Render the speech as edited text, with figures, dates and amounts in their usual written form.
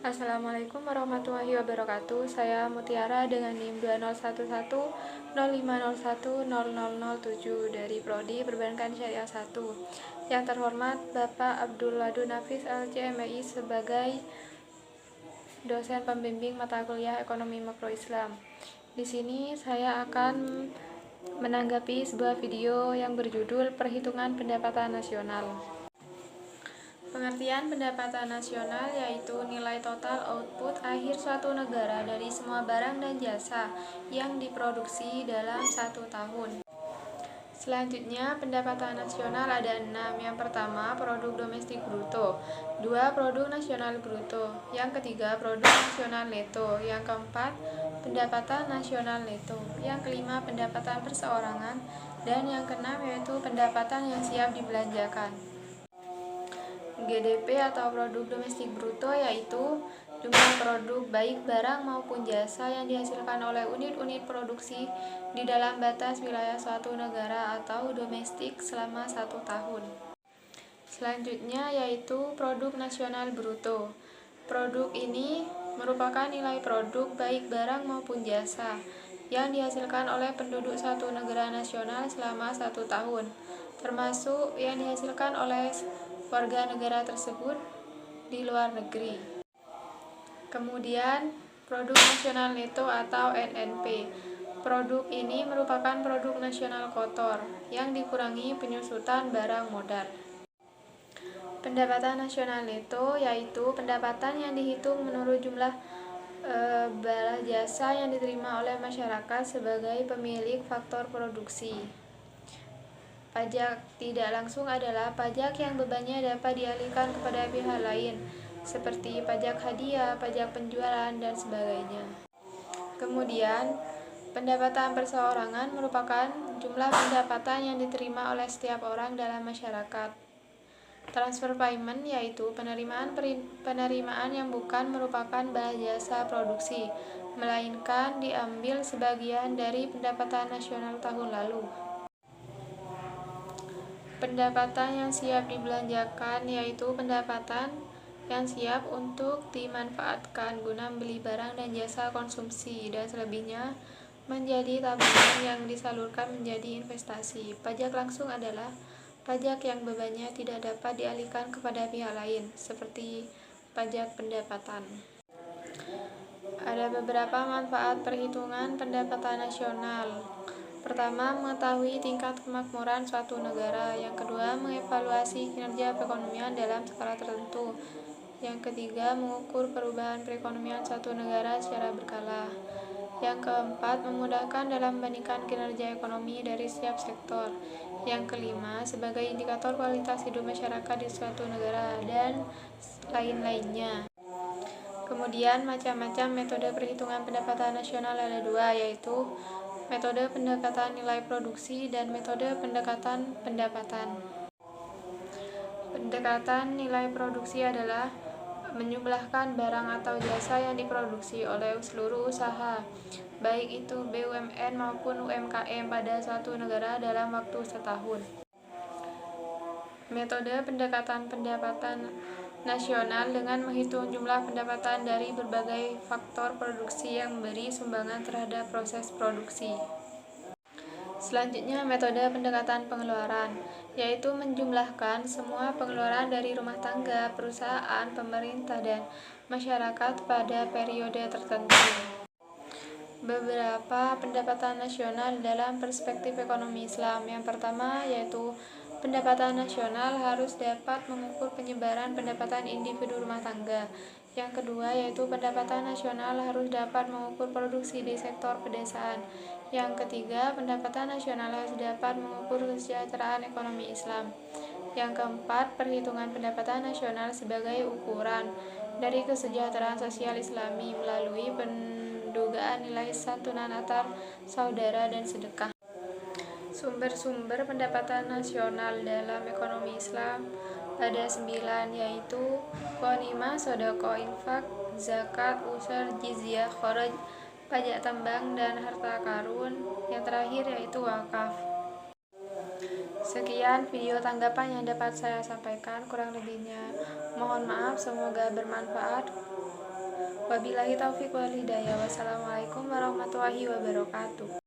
Assalamualaikum warahmatullahi wabarakatuh. Saya Mutiara dengan NIM 201105010007 dari Prodi Perbankan Syariah 1. Yang terhormat Bapak Abdul Wadud Nafis LCMI sebagai dosen pembimbing mata kuliah Ekonomi Makro Islam. Di sini saya akan menanggapi sebuah video yang berjudul Perhitungan Pendapatan Nasional. Pengertian pendapatan nasional yaitu nilai total output akhir suatu negara dari semua barang dan jasa yang diproduksi dalam satu tahun. Selanjutnya, pendapatan nasional ada 6. Yang pertama, produk domestik bruto. 2. Produk nasional bruto. Yang ketiga, produk nasional neto. Yang keempat, pendapatan nasional neto. Yang kelima, pendapatan perseorangan. Dan yang keenam yaitu pendapatan yang siap dibelanjakan. GDP atau produk domestik bruto yaitu jumlah produk baik barang maupun jasa yang dihasilkan oleh unit-unit produksi di dalam batas wilayah suatu negara atau domestik selama 1 tahun. Selanjutnya yaitu produk nasional bruto. Produk ini merupakan nilai produk baik barang maupun jasa yang dihasilkan oleh penduduk satu negara nasional selama 1 tahun, termasuk yang dihasilkan oleh warga negara tersebut di luar negeri. Kemudian, produk nasional neto atau NNP. Produk ini merupakan produk nasional kotor yang dikurangi penyusutan barang modal. Pendapatan nasional neto yaitu pendapatan yang dihitung menurut jumlah barang jasa yang diterima oleh masyarakat sebagai pemilik faktor produksi. Pajak tidak langsung adalah pajak yang bebannya dapat dialihkan kepada pihak lain, seperti pajak hadiah, pajak penjualan, dan sebagainya. Kemudian, pendapatan perseorangan merupakan jumlah pendapatan yang diterima oleh setiap orang dalam masyarakat. Transfer payment yaitu penerimaan yang bukan merupakan barang jasa produksi, melainkan diambil sebagian dari pendapatan nasional tahun lalu. Pendapatan yang siap dibelanjakan yaitu pendapatan yang siap untuk dimanfaatkan guna membeli barang dan jasa konsumsi dan selebihnya menjadi tabungan yang disalurkan menjadi investasi. Pajak langsung adalah pajak yang bebannya tidak dapat dialihkan kepada pihak lain, seperti pajak pendapatan. Ada beberapa manfaat perhitungan pendapatan nasional. Pertama, mengetahui tingkat kemakmuran suatu negara. Yang kedua, mengevaluasi kinerja perekonomian dalam skala tertentu. Yang ketiga, mengukur perubahan perekonomian suatu negara secara berkala. Yang keempat, memudahkan dalam membandingkan kinerja ekonomi dari setiap sektor. Yang kelima, sebagai indikator kualitas hidup masyarakat di suatu negara, dan lain-lainnya. Kemudian, macam-macam metode perhitungan pendapatan nasional ada 2, yaitu metode pendekatan nilai produksi dan metode pendekatan pendapatan. Pendekatan nilai produksi adalah menjumlahkan barang atau jasa yang diproduksi oleh seluruh usaha, baik itu BUMN maupun UMKM pada suatu negara dalam waktu setahun. Metode pendekatan pendapatan nasional dengan menghitung jumlah pendapatan dari berbagai faktor produksi yang memberi sumbangan terhadap proses produksi. Selanjutnya, metode pendekatan pengeluaran, yaitu menjumlahkan semua pengeluaran dari rumah tangga, perusahaan, pemerintah, dan masyarakat pada periode tertentu. Beberapa pendapatan nasional dalam perspektif ekonomi Islam. Yang pertama yaitu pendapatan nasional harus dapat mengukur penyebaran pendapatan individu rumah tangga. Yang kedua yaitu pendapatan nasional harus dapat mengukur produksi di sektor pedesaan. Yang ketiga, pendapatan nasional harus dapat mengukur kesejahteraan ekonomi Islam. Yang keempat, perhitungan pendapatan nasional sebagai ukuran dari kesejahteraan sosial Islami melalui pendugaan nilai santunan antar saudara dan sedekah. Sumber-sumber pendapatan nasional dalam ekonomi Islam ada 9, yaitu ghanimah, sedekah, infak, zakat, usur, jizyah, kharaj, pajak tambang, dan harta karun. Yang terakhir yaitu wakaf. Sekian video tanggapan yang dapat saya sampaikan, kurang lebihnya mohon maaf, semoga bermanfaat. Wabillahi taufiq wal hidayah. Wassalamualaikum warahmatullahi wabarakatuh.